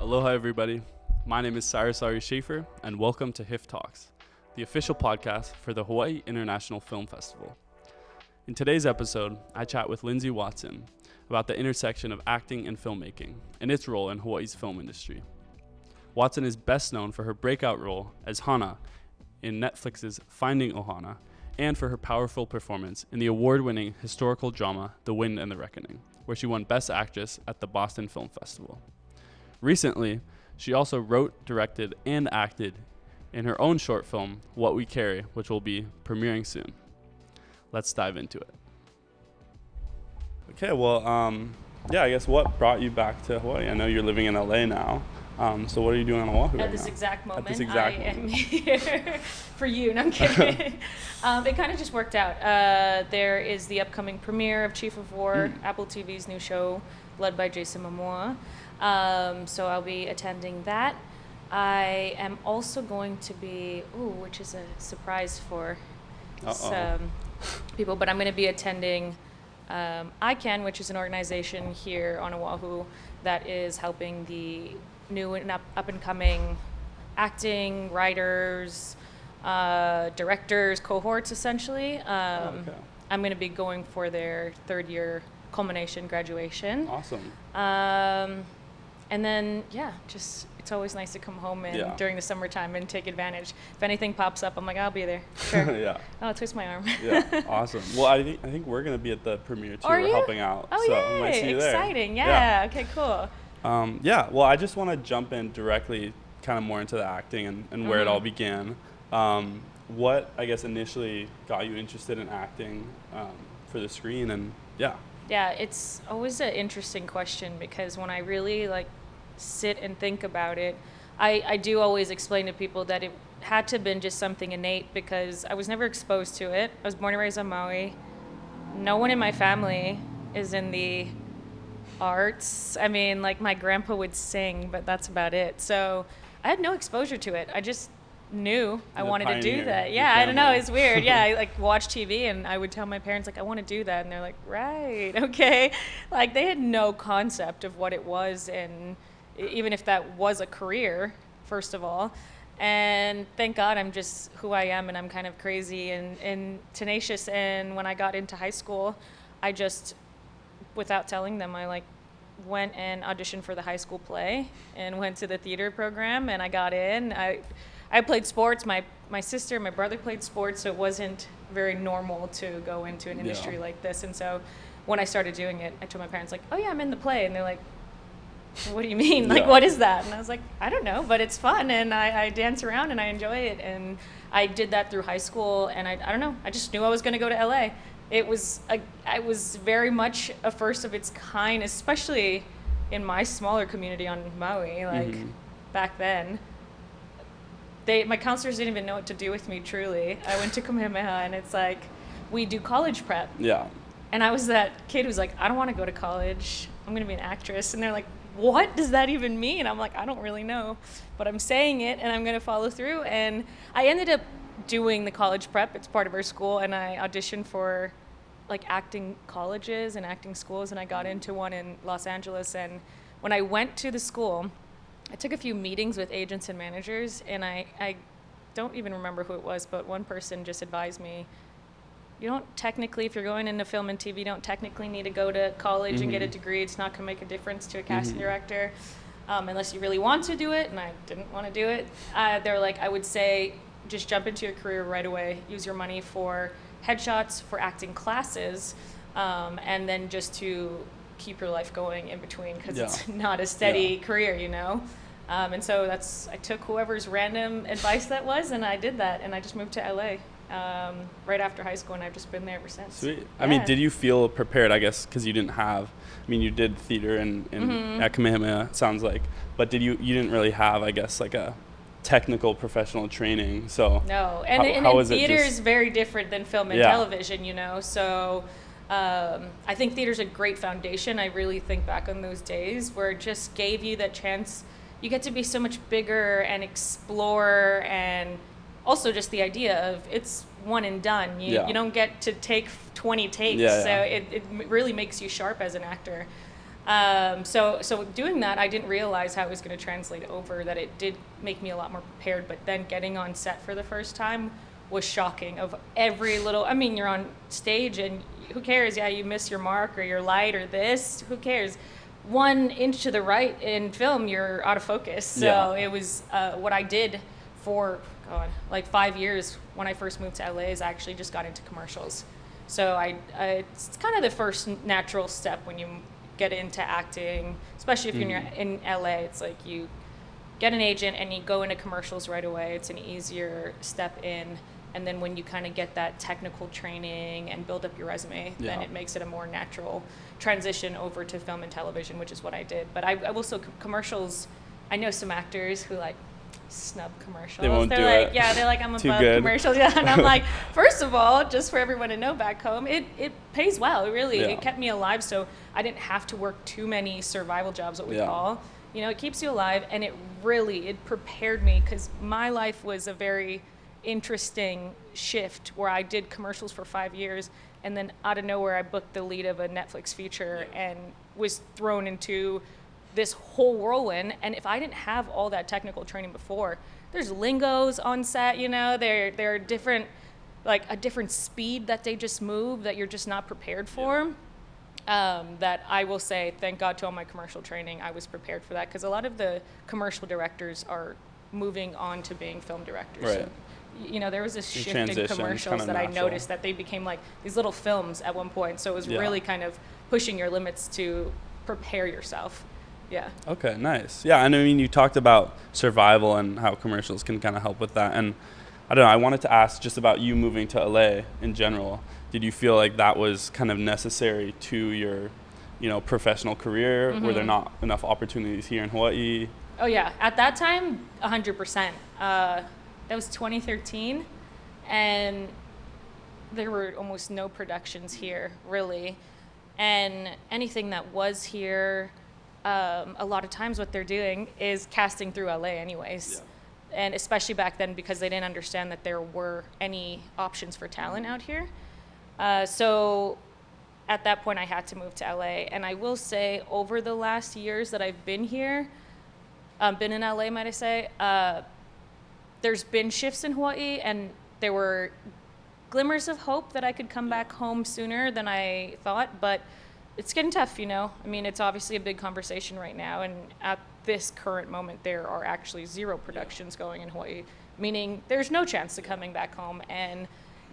Aloha everybody, my name is Cyris Laury-Schaefer and welcome to HIFF Talks, the official podcast for the Hawaii International Film Festival. In today's episode, I chat with Lindsay Watson about the intersection of acting and filmmaking and its role in Hawaii's film industry. Watson is best known for her breakout role as Hana in Netflix's Finding Ohana and for her powerful performance in the award-winning historical drama The Wind and the Reckoning, where she won Best Actress at the Boston Film Festival. Recently, she also wrote, directed, and acted in her own short film, What We Carry, which will be premiering soon. Let's dive into it. Okay, well, I guess what brought you back to Hawaii? I know you're living in LA now. So what are you doing on Oahu At this exact moment, I am here for you. No, I'm kidding. It kind of just worked out. There is the upcoming premiere of Chief of War, Apple TV's new show, led by Jason Momoa. So I'll be attending that. I am also going to be, which is a surprise for some people, but I'm going to be attending ICANN, which is an organization here on Oahu that is helping the new and up-and-coming acting, writers, directors, cohorts, essentially. I'm going to be going for their third-year culmination graduation. Awesome. And then, it's always nice to come home during the summertime and take advantage. If anything pops up, I'm like, I'll be there. Sure. Yeah. Oh, twist my arm. Yeah, awesome. Well, I think we're going to be at the premiere, too. We're helping out. Oh, so yay. we might see you Exciting. there. Yeah. Okay, cool. Well, I just want to jump in directly kind of more into the acting and where it all began. What, I guess, initially got you interested in acting for the screen and Yeah, it's always an interesting question because when I really sit and think about it, I do always explain to people that it had to have been just something innate because I was never exposed to it. I was born and raised on Maui. No one in my family is in the arts. I mean, my grandpa would sing, but that's about it. So I had no exposure to it. I just knew I wanted to do that. Yeah, I don't know. It's weird. Yeah, I watch TV and I would tell my parents I want to do that, and they're like, right, okay. They had no concept of what it was, and even if that was a career, first of all. And thank God I'm just who I am, and I'm kind of crazy and tenacious. And when I got into high school, I just, without telling them, I went and auditioned for the high school play and went to the theater program, and I got in. I played sports. My sister, my brother played sports, so it wasn't very normal to go into an industry like this. And so when I started doing it, I told my parents, oh yeah, I'm in the play. And they're like, what do you mean? What is that? And I was like, I don't know, but it's fun. And I dance around and I enjoy it. And I did that through high school. And I don't know, I just knew I was going to go to LA. It was very much a first of its kind, especially in my smaller community on Maui, back then. My counselors didn't even know what to do with me, truly. I went to Kamehameha, and it's we do college prep. Yeah. And I was that kid who's I don't want to go to college. I'm going to be an actress. And they're like, what does that even mean? I'm I don't really know. But I'm saying it, and I'm going to follow through. And I ended up doing the college prep. It's part of our school. And I auditioned for, acting colleges and acting schools. And I got into one in Los Angeles. And when I went to the school, I took a few meetings with agents and managers, and I don't even remember who it was, but one person just advised me, you don't technically, if you're going into film and TV, you don't technically need to go to college and get a degree. It's not going to make a difference to a casting director unless you really want to do it, and I didn't want to do it. They were I would say just jump into your career right away. Use your money for headshots, for acting classes, and then just to keep your life going in between because it's not a steady career, and so I took whoever's random advice that was, and I did that, and I just moved to LA right after high school, and I've just been there ever since. Sweet. Yeah. I mean, did you feel prepared, I guess, because you you did theater at Kamehameha, it sounds like, but you didn't really have, I guess, a technical professional training, so no, and theater is very different than film and television, so I think theater's a great foundation. I really think back on those days where it just gave you that chance. You get to be so much bigger and explore, and also just the idea of it's one and done. You don't get to take 20 takes, so it really makes you sharp as an actor. So doing that, I didn't realize how it was going to translate over, that it did make me a lot more prepared. But then getting on set for the first time was shocking. Of every little, I mean, you're on stage and who cares? Yeah, you miss your mark or your light or this, who cares? 1 inch to the right in film, you're out of focus. So it was what I did for, like 5 years when I first moved to LA is I actually just got into commercials. So it's kind of the first natural step when you get into acting, especially if you're in LA. It's like you get an agent and you go into commercials right away. It's an easier step in. And then when you kind of get that technical training and build up your resume, then it makes it a more natural transition over to film and television, which is what I did. But I will say commercials, I know some actors who like snub commercials. They won't they're do like, it. Yeah, they're like, I'm Too above good. commercials. Yeah, and I'm like, first of all, just for everyone to know back home, it pays well. It kept me alive, so I didn't have to work too many survival jobs, what we call. You know, it keeps you alive, and it prepared me, because my life was a very interesting shift where I did commercials for 5 years, and then out of nowhere I booked the lead of a Netflix feature and was thrown into this whole whirlwind. And if I didn't have all that technical training before, there's lingos on set, you know, there are different, like a different speed that they just move that you're just not prepared for. That I will say, thank God to all my commercial training, I was prepared for that, because a lot of the commercial directors are moving on to being film directors. Right. So, you know, there was this shift transition, in it's commercials kinda that I natural. noticed, that they became like these little films at one point. So it was really kind of pushing your limits to prepare yourself. Yeah. Okay, nice. Yeah, and I mean, you talked about survival and how commercials can kind of help with that. And I don't know, I wanted to ask just about you moving to LA in general. Did you feel like that was kind of necessary to your, professional career? Were there not enough opportunities here in Hawaii? Oh yeah, at that time, 100%. That was 2013, and there were almost no productions here, really. And anything that was here, a lot of times what they're doing is casting through LA anyways. Yeah. And especially back then, because they didn't understand that there were any options for talent out here. So at that point, I had to move to LA. And I will say, over the last years that I've been here, been in LA, might I say, there's been shifts in Hawaii, and there were glimmers of hope that I could come back home sooner than I thought, but it's getting tough, I mean, it's obviously a big conversation right now, and at this current moment, there are actually 0 productions going in Hawaii, meaning there's no chance to coming back home, and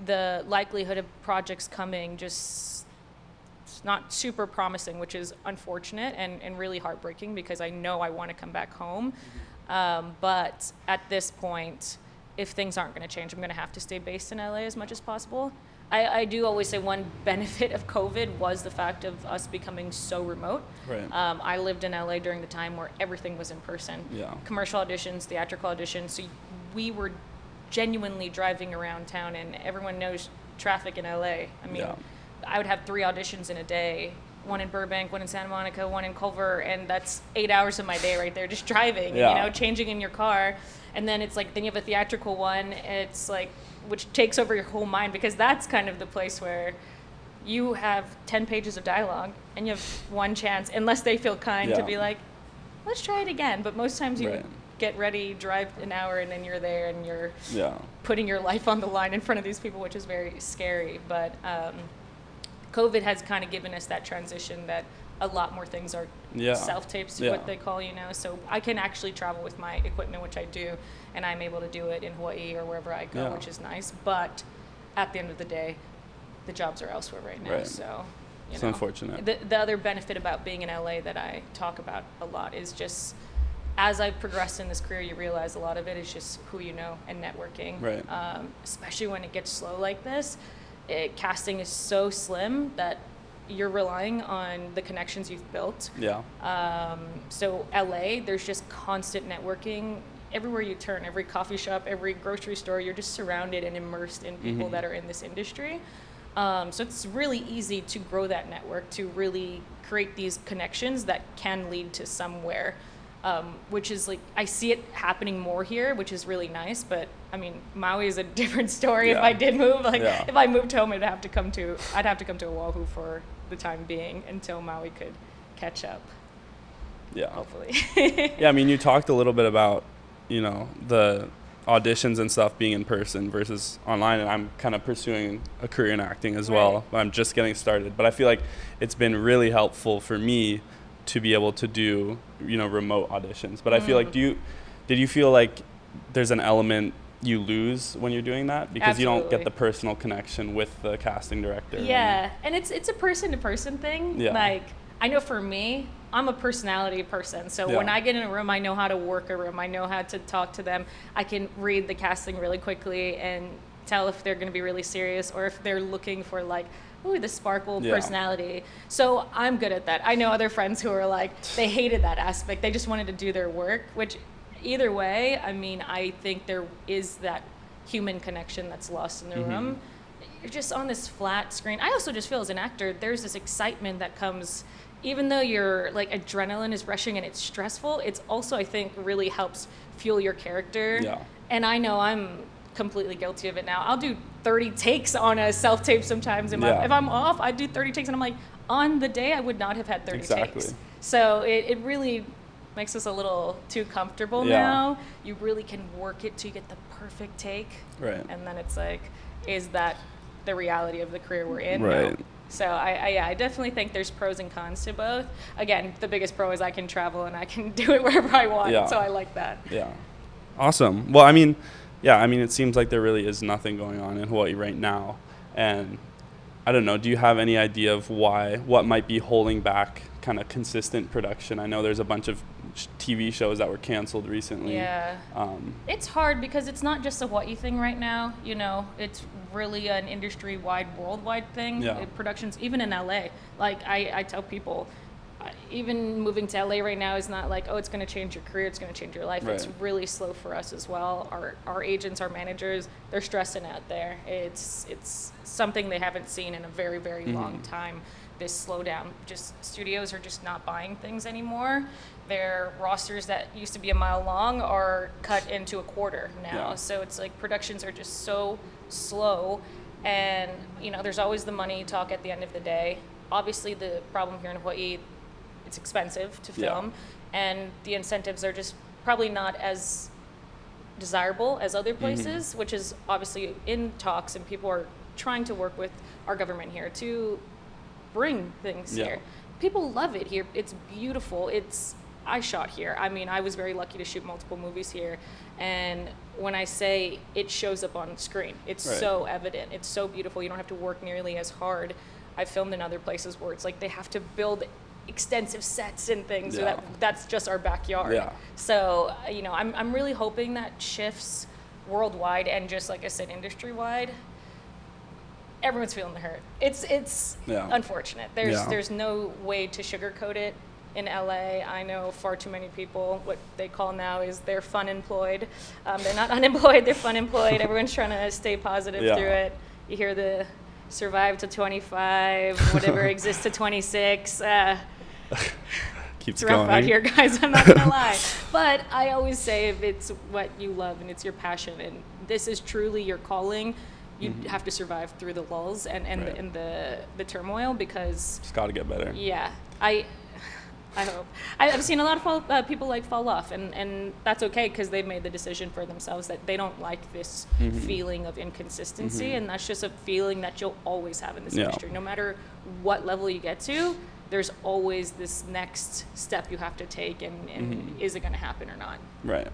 the likelihood of projects coming just it's not super promising, which is unfortunate and really heartbreaking, because I know I want to come back home. But at this point, if things aren't going to change, I'm going to have to stay based in LA as much as possible. I do always say one benefit of COVID was the fact of us becoming so remote. Right. I lived in LA during the time where everything was in person. Yeah. Commercial auditions, theatrical auditions. So we were genuinely driving around town, and everyone knows traffic in LA. I mean, I would have 3 auditions in a day. One in Burbank, one in Santa Monica, one in Culver, and that's 8 hours of my day right there, just driving, changing in your car. And then it's like, then you have a theatrical one, it's like, which takes over your whole mind, because that's kind of the place where you have 10 pages of dialogue and you have one chance, unless they feel kind, to be like, let's try it again. But most times you get ready, drive an hour, and then you're there, and you're putting your life on the line in front of these people, which is very scary. But COVID has kind of given us that transition that a lot more things are self-tapes, what they call, so I can actually travel with my equipment, which I do, and I'm able to do it in Hawaii or wherever I go, which is nice. But at the end of the day, the jobs are elsewhere right now. So it's unfortunate. The other benefit about being in LA that I talk about a lot is just, as I've progressed in this career, you realize a lot of it is just who you know and networking. Right. Especially when it gets slow like this. Casting is so slim that you're relying on the connections you've built. Yeah. So LA, there's just constant networking. Everywhere you turn, every coffee shop, every grocery store, you're just surrounded and immersed in people that are in this industry. So it's really easy to grow that network, to really create these connections that can lead to somewhere. Which is like, I see it happening more here, which is really nice. But I mean, Maui is a different story. If I did move, if I moved home, I'd have to come to Oahu for the time being until Maui could catch up. Yeah. Hopefully. Yeah, I mean, you talked a little bit about, the auditions and stuff being in person versus online, and I'm kind of pursuing a career in acting as well. I'm just getting started, but I feel like it's been really helpful for me to be able to do, remote auditions. But I feel like, did you feel like there's an element you lose when you're doing that because Absolutely. you don't get the personal connection with the casting director? Yeah, and it's a person-to-person thing. Yeah. Like, I know for me, I'm a personality person. So Yeah. when I get in a room, I know how to work a room. I know how to talk to them. I can read the casting really quickly and tell if they're going to be really serious or if they're looking for like, ooh, the sparkle personality. So I'm good at that. I know other friends who are like, they hated that aspect. They just wanted to do their work, which either way, I mean, I think there is that human connection that's lost in the room. You're just on this flat screen. I also just feel as an actor, there's this excitement that comes, even though your like adrenaline is rushing and it's stressful, it's also, I think, really helps fuel your character. Yeah. And I know I'm completely guilty of it now. I'll do 30 takes on a self-tape sometimes. If I'm off, I do 30 takes and I'm like, on the day I would not have had 30 takes. So it really makes us a little too comfortable now. You really can work it to get the perfect take. Right. And then it's like, is that the reality of the career we're in? Right. No. So I definitely think there's pros and cons to both. Again, the biggest pro is I can travel and I can do it wherever I want. Yeah. So I like that. Yeah. Awesome. Well, I mean, it seems like there really is nothing going on in Hawaii right now. And I don't know, do you have any idea of what might be holding back kind of consistent production? I know there's a bunch of TV shows that were canceled recently. Yeah. It's hard because it's not just a Hawaii thing right now. It's really an industry-wide, worldwide thing. Yeah. Productions, even in LA. Like, I tell people, even moving to LA right now is not like, oh, it's going to change your career, it's going to change your life. Right. It's really slow for us as well. Our agents, our managers, they're stressing out there. It's something they haven't seen in a very, very long time. This slowdown. Just studios are just not buying things anymore. Their rosters that used to be a mile long are cut into a quarter now. Yeah. So it's like productions are just so slow, and there's always the money talk at the end of the day. Obviously, the problem here in Hawaii, it's expensive to film, and the incentives are just probably not as desirable as other places, which is obviously in talks, and people are trying to work with our government here to bring things here. People love it here. It's beautiful. I shot here. I mean, I was very lucky to shoot multiple movies here, and when I say it shows up on screen, it's so evident. It's so beautiful. You don't have to work nearly as hard. I've filmed in other places where it's like they have to build extensive sets and things. So that's just our backyard. Yeah. So I'm really hoping that shifts worldwide and just like I said, industry-wide. Everyone's feeling the hurt. It's unfortunate. There's no way to sugarcoat it in LA. I know far too many people, what they call now is they're fun employed. They're not unemployed, they're fun employed. Everyone's trying to stay positive through it. You hear the survive to 25, whatever exists to 26. Keeps it's rough going out here, guys, I'm not gonna lie. But I always say if it's what you love and it's your passion and this is truly your calling, you have to survive through the lulls and the turmoil because it's got to get better. Yeah, I hope. I've seen a lot of people fall off, and that's okay because they've made the decision for themselves that they don't like this feeling of inconsistency, and that's just a feeling that you'll always have in this industry. No matter what level you get to, there's always this next step you have to take, and is it going to happen or not? Right.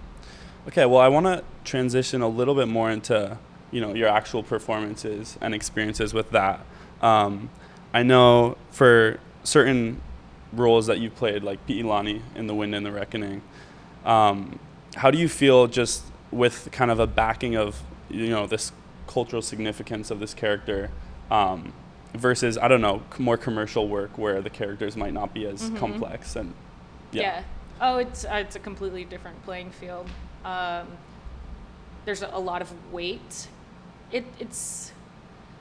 Okay, well, I want to transition a little bit more into your actual performances and experiences with that. I know for certain roles that you've played, like Pi'ilani in The Wind and the Reckoning, how do you feel just with kind of a backing of this cultural significance of this character versus, I don't know, more commercial work where the characters might not be as complex? And oh, it's a completely different playing field. There's a lot of weight. It's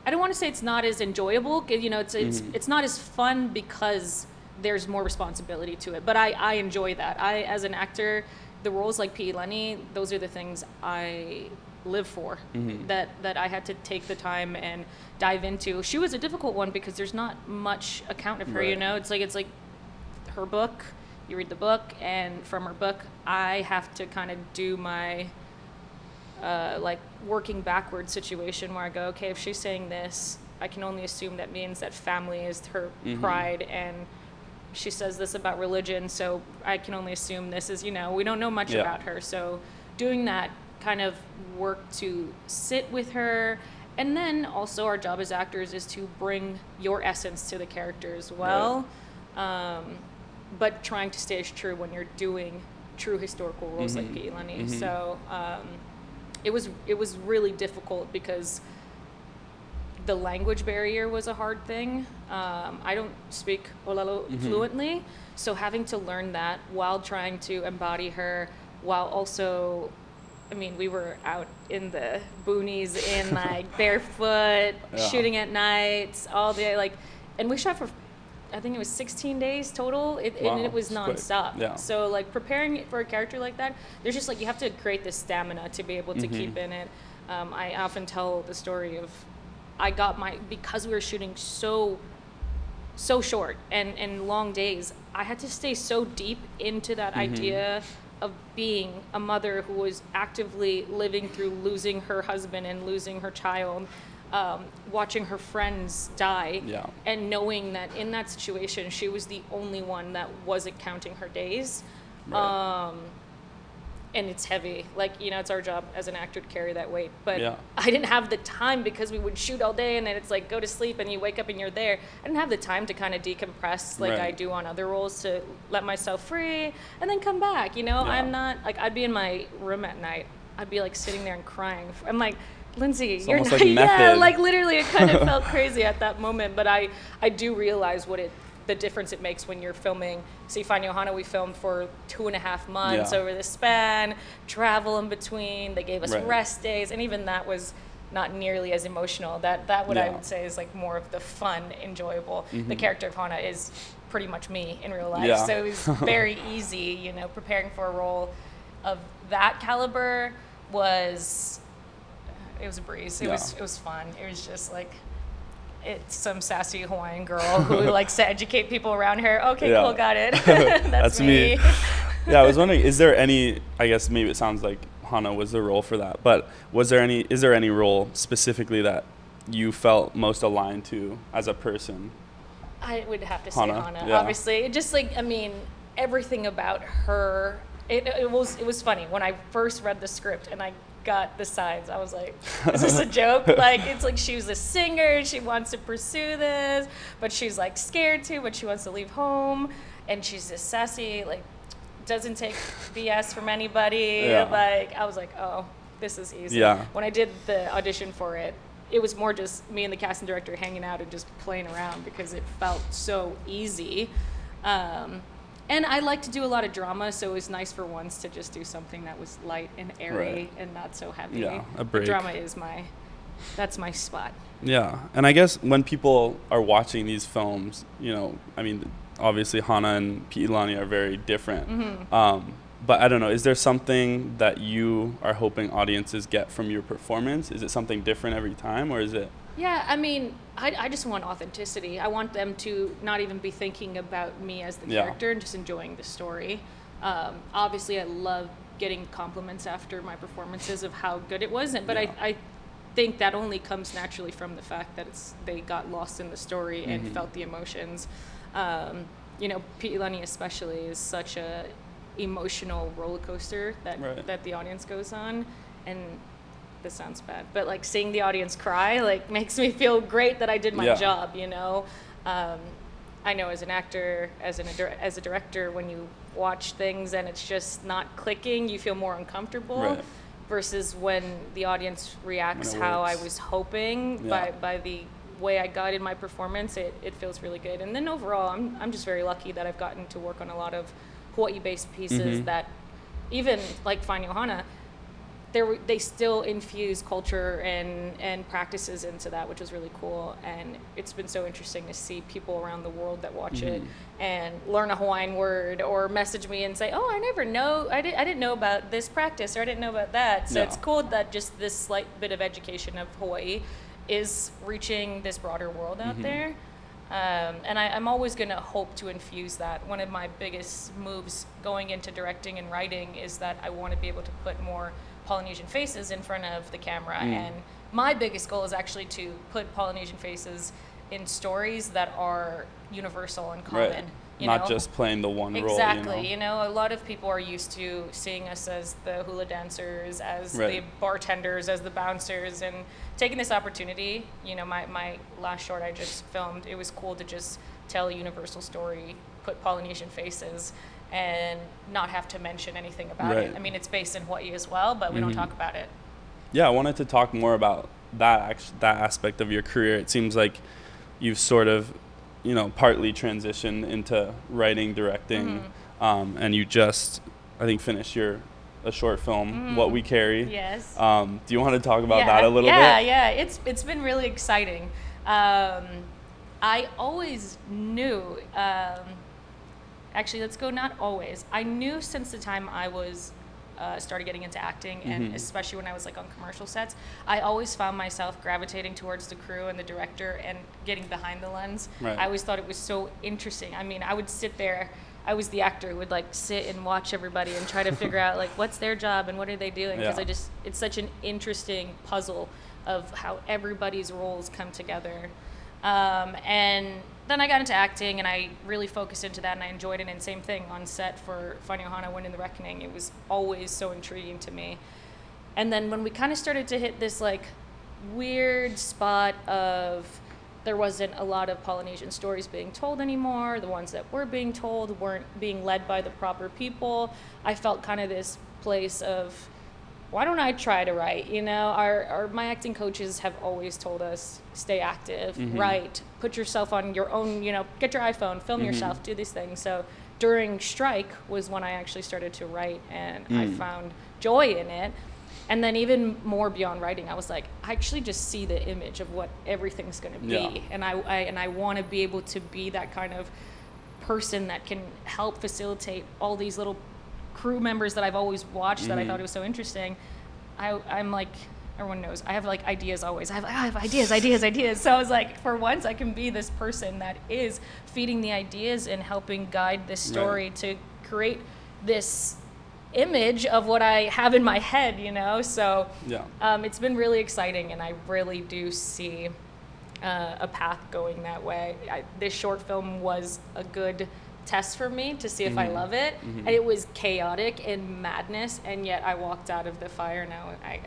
I don't want to say it's not as enjoyable. It's not as fun because there's more responsibility to it. But I enjoy that. As an actor, the roles like Pi'ilani, those are the things I live for. That I had to take the time and dive into. She was a difficult one because there's not much account of her. It's like her book, you read the book, and from her book, I have to kind of do my like working backward situation where I go, okay, if she's saying this, I can only assume that means that family is her pride, and she says this about religion, so I can only assume this is, we don't know much about her. So doing that kind of work to sit with her, and then also our job as actors is to bring your essence to the character as well, but trying to stay as true when you're doing true historical roles like Pi'ilani. So it was really difficult because the language barrier was a hard thing. I don't speak Olelo fluently, so having to learn that while trying to embody her, while also, we were out in the boonies in like barefoot, shooting at night all day, and we shot for, I think it was 16 days total, and it was nonstop. Yeah. So like preparing for a character like that, there's just you have to create this stamina to be able to keep in it. I often tell the story of, because we were shooting so short and long days, I had to stay so deep into that idea of being a mother who was actively living through losing her husband and losing her child, watching her friends die, and knowing that in that situation she was the only one that wasn't counting her days. And it's heavy, it's our job as an actor to carry that weight, but I didn't have the time because we would shoot all day and then it's go to sleep and you wake up and you're there. I didn't have the time to kind of decompress I do on other roles, to let myself free and then come back. I'm not I'd be in my room at night, I'd be sitting there and crying. I'm like, Lindsay, it's you're almost not, method. Literally it kind of felt crazy at that moment, but I do realize the difference it makes when you're filming. See, Find Johanna, we filmed for 2.5 months over the span, travel in between. They gave us rest days, and even that was not nearly as emotional. That what I would say is more of the fun, enjoyable. The character of Hana is pretty much me in real life, so it was very easy. Preparing for a role of that caliber was a breeze. It was fun. It was just it's some sassy Hawaiian girl who likes to educate people around her. Okay, cool, got it. That's me. I was wondering, is there any, I guess maybe it sounds like Hana was the role for that, but is there any role specifically that you felt most aligned to as a person? I would have to say Hana. Obviously. It just everything about her, it was funny. When I first read the script and I got the signs, I was like, is this a joke? It's she was a singer, she wants to pursue this, but she's scared to, but she wants to leave home, and she's just sassy, doesn't take BS from anybody. I was like, oh, this is easy. When I did the audition for it, it was more just me and the casting director hanging out and just playing around because it felt so easy. And I like to do a lot of drama, so it was nice for once to just do something that was light and airy and not so heavy. A break. Drama is that's my spot. And I guess when people are watching these films, obviously Hana and Pi'ilani are very different. But I don't know, is there something that you are hoping audiences get from your performance? Is it something different every time, or is it? Yeah, I just want authenticity. I want them to not even be thinking about me as the character and just enjoying the story. Obviously, I love getting compliments after my performances of how good it was, but I think that only comes naturally from the fact that they got lost in the story and felt the emotions. Pi'ilani especially is such a emotional roller coaster that the audience goes on, and this sounds bad, but seeing the audience cry makes me feel great that I did my job. I know as an actor, as a director, when you watch things and it's just not clicking, you feel more uncomfortable versus when the audience reacts how I was hoping by the way I got in my performance. It feels really good. And then overall, I'm just very lucky that I've gotten to work on a lot of Hawaii-based pieces that even Find Johanna, they still infuse culture and practices into that, which was really cool. And it's been so interesting to see people around the world that watch it and learn a Hawaiian word or message me and say, oh, I didn't know about this practice, or I didn't know about that. So it's cool that just this slight bit of education of Hawaii is reaching this broader world out there. And I'm always going to hope to infuse that. One of my biggest moves going into directing and writing is that I want to be able to put more Polynesian faces in front of the camera. And my biggest goal is actually to put Polynesian faces in stories that are universal and common. Right. You Not know? just playing the one role. Exactly. A lot of people are used to seeing us as the hula dancers, as the bartenders, as the bouncers, and taking this opportunity. My last short I just filmed, it was cool to just tell a universal story, put Polynesian faces, and not have to mention anything about it. I mean, it's based in Hawaii as well, but we don't talk about it. Yeah, I wanted to talk more about that aspect of your career. It seems like you've sort of partly transitioned into writing, directing, and you just, I think, finished a short film, What We Carry. Yes. Do you want to talk about that a little bit? Yeah. It's been really exciting. I always knew, actually, let's go not always. I knew since the time I was started getting into acting, and especially when I was on commercial sets, I always found myself gravitating towards the crew and the director and getting behind the lens. Right. I always thought it was so interesting. I mean, I would sit there, I was the actor who would sit and watch everybody and try to figure out what's their job and what are they doing, because it's such an interesting puzzle of how everybody's roles come together. And then I got into acting, and I really focused into that, and I enjoyed it. And same thing on set for Finding Ohana, Wind in the Reckoning. It was always so intriguing to me. And then when we kind of started to hit this weird spot of there wasn't a lot of Polynesian stories being told anymore, the ones that were being told weren't being led by the proper people, I felt kind of this place of, why don't I try to write? My acting coaches have always told us, stay active, write, put yourself on your own, get your iPhone, film yourself, do these things. So during strike was when I actually started to write, and I found joy in it. And then even more beyond writing, I was like, I actually just see the image of what everything's going to be. Yeah. And I want to be able to be that kind of person that can help facilitate all these little crew members that I've always watched that I thought it was so interesting. I'm like, everyone knows, I have ideas always. I have ideas. So I was like, for once I can be this person that is feeding the ideas and helping guide this story to create this image of what I have in my head, So it's been really exciting, and I really do see a path going that way. This short film was a good test for me to see if I love it. And it was chaotic and madness, and yet I walked out of the fire and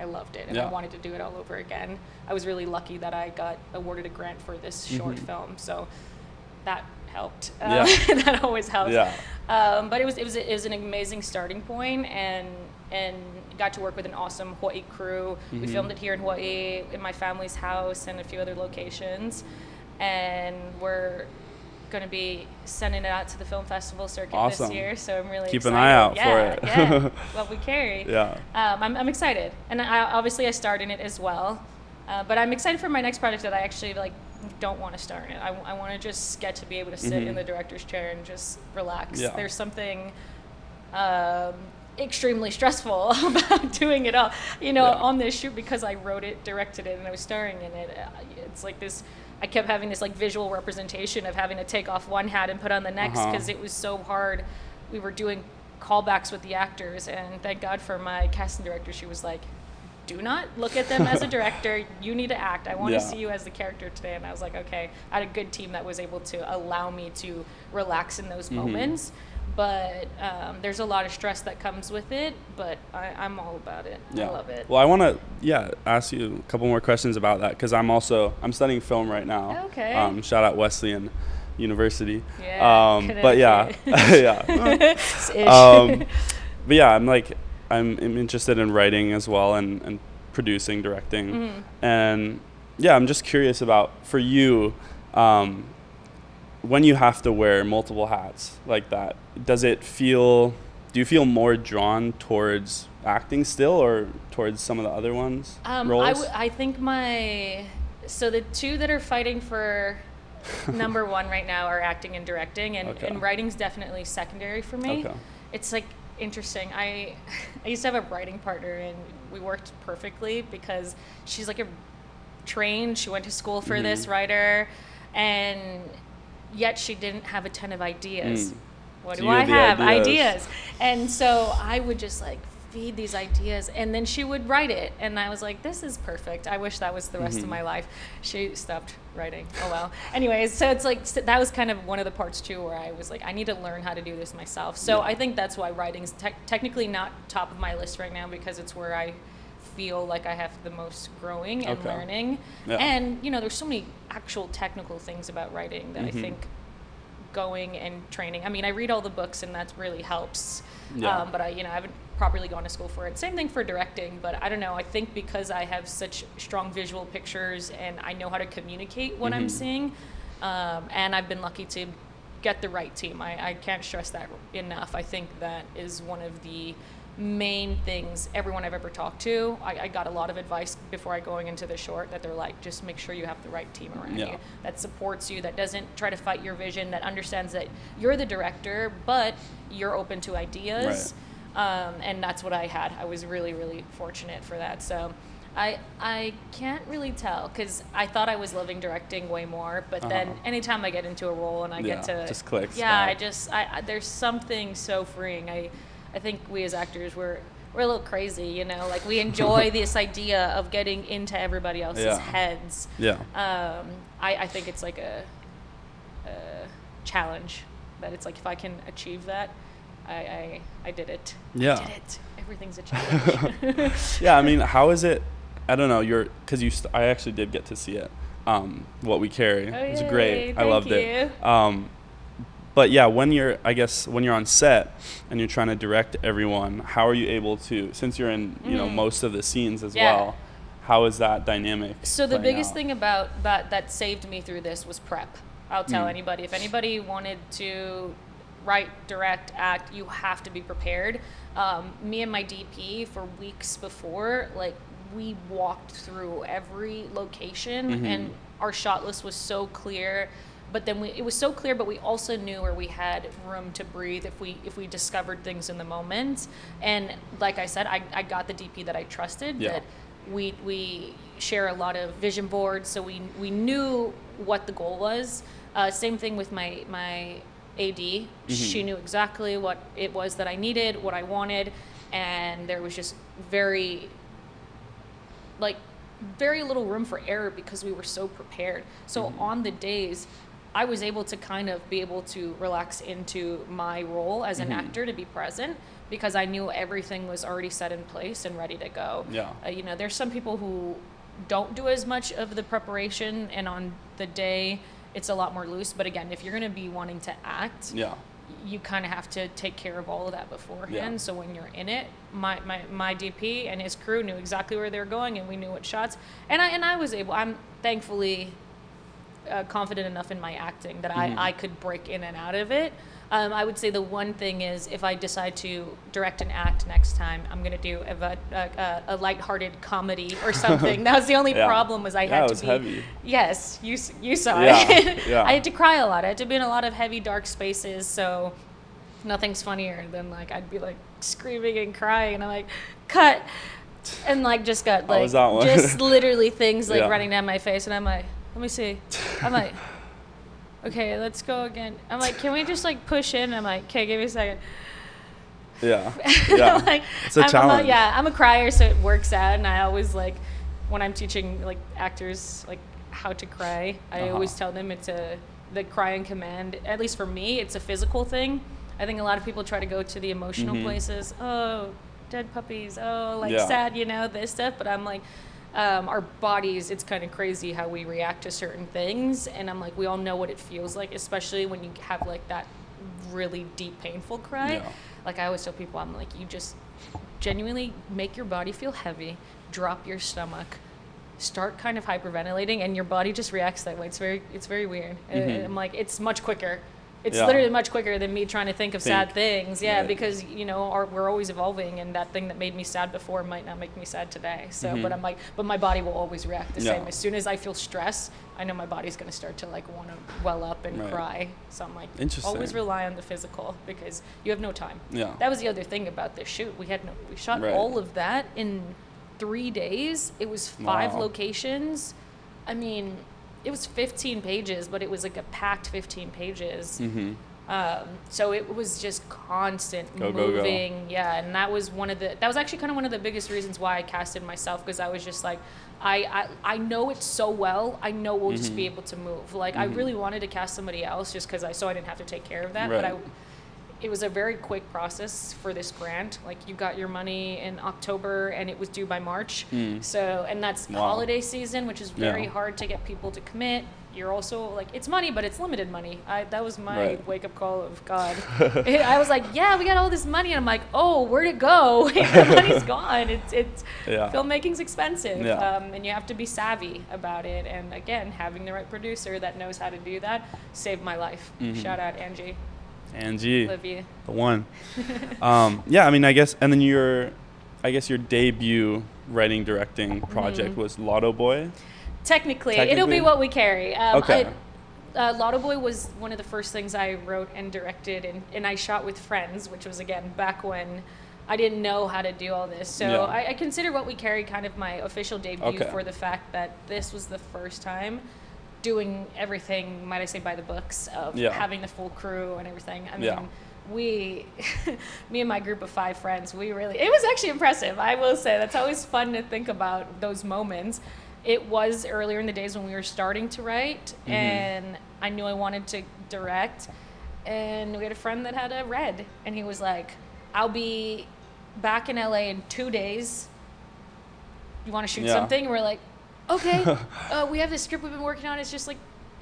I loved it, and I wanted to do it all over again. I was really lucky that I got awarded a grant for this short film, so that helped. That always helps. But it was an amazing starting point, and got to work with an awesome Hawaii crew. We filmed it here in Hawaii, in my family's house, and a few other locations, and we're going to be sending it out to the film festival circuit this year, so I'm really Keep excited. an eye out for it. Yeah, What We Carry. Yeah. I'm excited, and I starred in it as well, but I'm excited for my next project that I actually don't want to star in it. I want to just get to be able to sit in the director's chair and just relax. Yeah. There's something extremely stressful about doing it all, on this shoot, because I wrote it, directed it, and I was starring in it. It's like this, I kept having this visual representation of having to take off one hat and put on the next, because it was so hard. We were doing callbacks with the actors, and thank God for my casting director. She was like, do not look at them as a director. You need to act. I want to see you as the character today. And I was like, okay. I had a good team that was able to allow me to relax in those moments. But there's a lot of stress that comes with it, but I'm all about it. I love it. Well, I want to ask you a couple more questions about that, because I'm studying film right now. Okay. Shout out Wesleyan University. Yeah. But I'm interested in writing as well, and producing, directing, and I'm just curious about, for you, when you have to wear multiple hats like that, do you feel more drawn towards acting still, or towards some of the other ones, roles? I think so the two that are fighting for number one right now are acting and directing, and writing's definitely secondary for me. It's interesting. I used to have a writing partner, and we worked perfectly because she's she went to school for this writer, and yet she didn't have a ton of ideas. What So do you I had the have? ideas. And so I would just like feed these ideas, and then she would write it, and I was like, this is perfect. I wish that was the rest of my life. She stopped writing. Oh well. Anyways, so it's like that was kind of one of the parts too where I was like, I need to learn how to do this myself. So I think that's why writing's technically not top of my list right now, because it's where I feel like I have the most growing and learning. And you know, there's so many actual technical things about writing that I think going and training. I mean, I read all the books and that really helps. But I haven't properly gone to school for it. Same thing for directing, but I don't know. I think because I have such strong visual pictures and I know how to communicate what I'm seeing, and I've been lucky to get the right team. I can't stress that enough. I think that is one of the main things everyone I've ever talked to. I got a lot of advice before going into the short that they're like, just make sure you have the right team around you that supports you, that doesn't try to fight your vision, that understands that you're the director, but you're open to ideas. And that's what I had. I was really, really fortunate for that. So I can't really tell, because I thought I was loving directing way more, but then anytime I get into a role and I get to just clicks. I there's something so freeing. I think we as actors we're a little crazy, you know, like we enjoy this idea of getting into everybody else's heads. I think it's like a challenge that it's like, if I can achieve that, I did it. I did it. Everything's a challenge. I mean, how is it? I don't know. I actually did get to see it. What We Carry. It was great. I loved it. But yeah, when you're on set and you're trying to direct everyone, how are you able to, since you're in, you know, most of the scenes as well, how is that dynamic? So the biggest thing about that saved me through this was prep. I'll tell anybody, if anybody wanted to write, direct, act, you have to be prepared. Me and my DP, for weeks before, like, we walked through every location and our shot list was so clear. But then it was so clear, but we also knew where we had room to breathe if we discovered things in the moment. And like I said, I got the DP that I trusted. That we share a lot of vision boards, so we knew what the goal was. Same thing with my AD. She knew exactly what it was that I needed, what I wanted, and there was just very little room for error because we were so prepared. So on the days, I was able to kind of be able to relax into my role as an actor, to be present, because I knew everything was already set in place and ready to go. You know, there's some people who don't do as much of the preparation, and on the day it's a lot more loose. But again, if you're going to be wanting to act, you kind of have to take care of all of that beforehand. So when you're in it, my DP and his crew knew exactly where they were going, and we knew what shots. And I was able. I'm thankfully confident enough in my acting that I could break in and out of it. I would say the one thing is, if I decide to direct and act next time, I'm going to do a lighthearted comedy or something. That was the only problem, was I had to be heavy. Yes, you saw it. I had to cry a lot. I had to be in a lot of heavy, dark spaces. So nothing's funnier than like I'd be like screaming and crying, and I'm like, cut, and like just got like just literally things like running down my face, and I'm like, let me see. I'm like, okay, let's go again. I'm like, can we just like push in? I'm like, okay, give me a second. Like, it's a challenge. I'm a crier, so it works out. And I always like, when I'm teaching like actors like how to cry, I always tell them it's the crying command. At least for me, it's a physical thing. I think a lot of people try to go to the emotional places. Oh, dead puppies. Oh, like sad, you know, this stuff. But I'm like, our bodies, it's kind of crazy how we react to certain things, and I'm like, we all know what it feels like, especially when you have like that really deep, painful cry. Like I always tell people, I'm like, you just genuinely make your body feel heavy, drop your stomach, start kind of hyperventilating, and your body just reacts that way. It's very weird. I'm like, it's much quicker. It's literally much quicker than me trying to think of sad things. Because, you know, we're always evolving, and that thing that made me sad before might not make me sad today. So, but I'm like, but my body will always react the same. As soon as I feel stress, I know my body's going to start to like want to well up and cry. So I'm like, always rely on the physical, because you have no time. That was the other thing about this shoot. We shot all of that in 3 days. It was 5 locations. I mean, it was 15 pages, but it was like a packed 15 pages. Mm-hmm. So it was just constant Go. moving. Yeah. And that was actually kind of one of the biggest reasons why I casted myself, because I was just like, I know it so well. I know we'll just be able to move. Like, I really wanted to cast somebody else just because I didn't have to take care of that. Right. But it was a very quick process for this grant. Like, you got your money in October and it was due by March. So, and that's holiday season, which is very hard to get people to commit. You're also like, it's money, but it's limited money. That was my wake up call of God. I was like, yeah, we got all this money. And I'm like, oh, where'd it go? The money's gone. It's filmmaking's expensive. Yeah. And you have to be savvy about it. And again, having the right producer that knows how to do that saved my life. Shout out Angie. Love you. The one. Yeah, I mean, I guess, and then your debut writing directing project was Lotto Boy. Technically, it'll be What We Carry. Okay. Lotto Boy was one of the first things I wrote and directed, and I shot with friends, which was, again, back when I didn't know how to do all this. So I consider What We Carry kind of my official debut for the fact that this was the first time doing everything, might I say, by the books, of having the full crew and everything. I mean, me and my group of 5 friends, it was actually impressive. I will say, that's always fun to think about those moments. It was earlier in the days when we were starting to write, and I knew I wanted to direct, and we had a friend that had a red, and he was like, I'll be back in LA in 2 days. You want to shoot something? And we're like, okay. We have this script we've been working on. It's just like,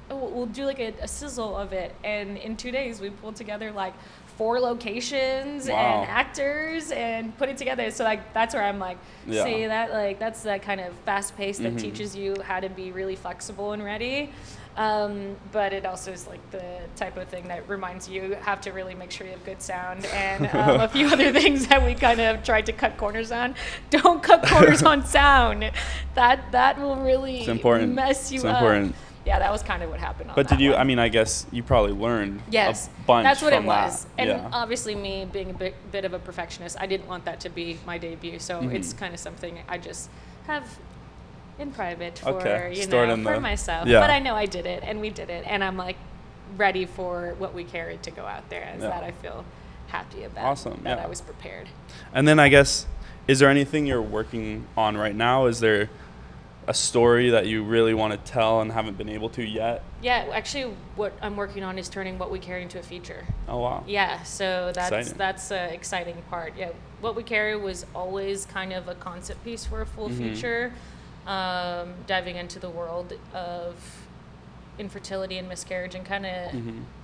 we'll do like a sizzle of it. And in 2 days, we pulled together like 4 locations and actors and put it together. So like, that's where I'm like, see that, like, that's that kind of fast pace that teaches you how to be really flexible and ready. But it also is like the type of thing that reminds you have to really make sure you have good sound and a few other things that we kind of tried to cut corners on. Don't cut corners on sound. That will really mess you up. Yeah, that was kind of what happened on But that did you, one. I mean, I guess you probably learned a bunch that's what from it was. that. And obviously me being a bit of a perfectionist, I didn't want that to be my debut. So it's kind of something I just have in private for, for myself. But I know I did it, and we did it. And I'm like ready for What We Carried to go out there. As that I feel happy about. Awesome. That I was prepared. And then I guess, is there anything you're working on right now? Is there a story that you really want to tell and haven't been able to yet? Yeah, actually what I'm working on is turning What We Carry into a feature. Oh, wow. Yeah, so that's an exciting part. Yeah, What We Carry was always kind of a concept piece for a full feature, diving into the world of infertility and miscarriage, and kind of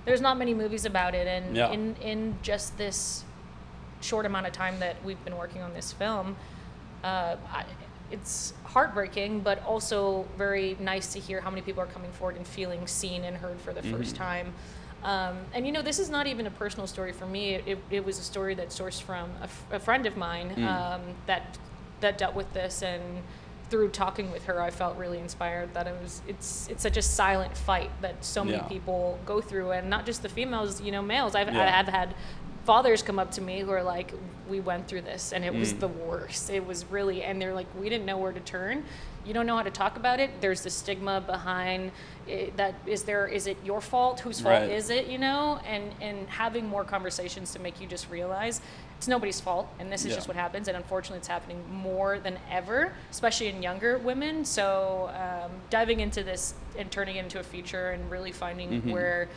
there's not many movies about it, and in just this short amount of time that we've been working on this film, it's heartbreaking, but also very nice to hear how many people are coming forward and feeling seen and heard for the first time. And this is not even a personal story for me. It was a story that sourced from a friend of mine that dealt with this, and through talking with her, I felt really inspired that it's such a silent fight that so many people go through, and not just the females, males. I've had fathers come up to me who are like, we went through this and it was the worst. It was really, and they're like, we didn't know where to turn. You don't know how to talk about it. There's the stigma behind it, that is it your fault? Whose fault is it? And having more conversations to make you just realize it's nobody's fault, and this is just what happens. And unfortunately, it's happening more than ever, especially in younger women. So diving into this and turning it into a feature and really finding where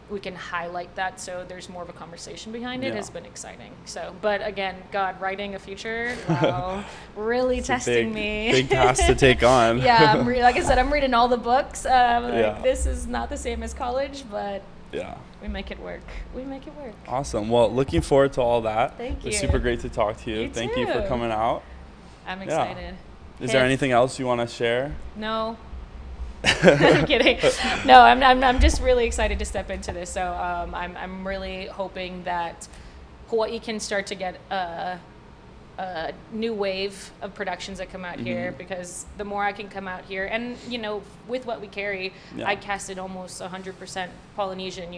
we can highlight that so there's more of a conversation behind it has been exciting. So, but again, God, writing a feature, wow, really it's testing me. Big task to take on. Yeah, like I said, I'm reading all the books. This is not the same as college, but we make it work. Awesome. Well, looking forward to all that. Thank you. It was super great to talk to you. Thank you for coming out. I'm excited. Is there anything else you want to share? No. I'm kidding. No, I'm just really excited to step into this. So I'm really hoping that Hawaii can start to get a new wave of productions that come out here, because the more I can come out here, and with What We Carry, I casted almost 100% Polynesian,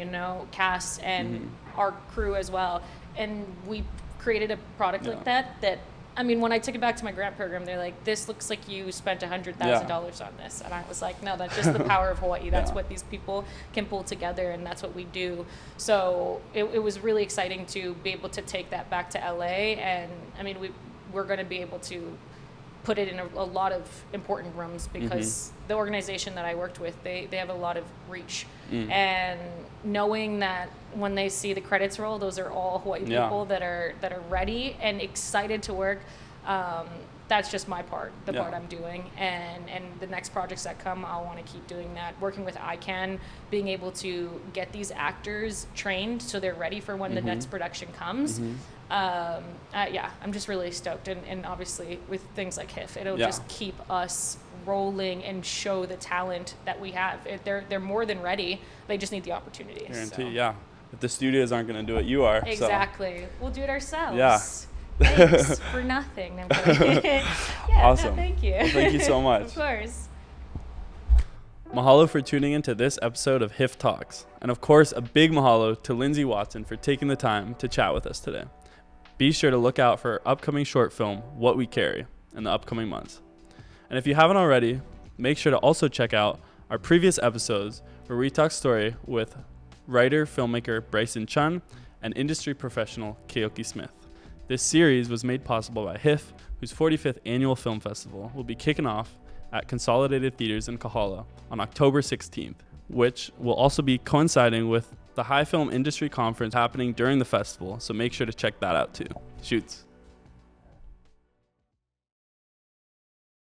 cast, and our crew as well, and we created a product like that I mean, when I took it back to my grant program, they're like, this looks like you spent $100,000 on this. And I was like, no, that's just the power of Hawaii. That's what these people can pull together, and that's what we do. So it was really exciting to be able to take that back to LA. And I mean, we're going to be able to put it in a lot of important rooms because the organization that I worked with, they have a lot of reach. And knowing that when they see the credits roll, those are all Hawaii people that are ready and excited to work. That's just my part, the part I'm doing. And the next projects that come, I'll want to keep doing that. Working with ICANN, being able to get these actors trained so they're ready for when the next production comes. I'm just really stoked. And obviously with things like HIFF, it'll just keep us rolling and show the talent that we have. They're more than ready. They just need the opportunity. Guarantee, If the studios aren't going to do it, you are. Exactly. So. We'll do it ourselves. Yeah. Thanks for nothing. I'm kidding. Awesome. Thank you. Well, thank you so much. Of course. Mahalo for tuning into this episode of HIFF Talks. And of course, a big mahalo to Lindsay Watson for taking the time to chat with us today. Be sure to look out for our upcoming short film, What We Carry, in the upcoming months. And if you haven't already, make sure to also check out our previous episodes where we talk story with writer, filmmaker Bryson Chun and industry professional Keoki Smith. This series was made possible by HIFF, whose 45th annual film festival will be kicking off at Consolidated Theaters in Kahala on October 16th, which will also be coinciding with the High Film Industry Conference happening during the festival, so make sure to check that out too. Shoots.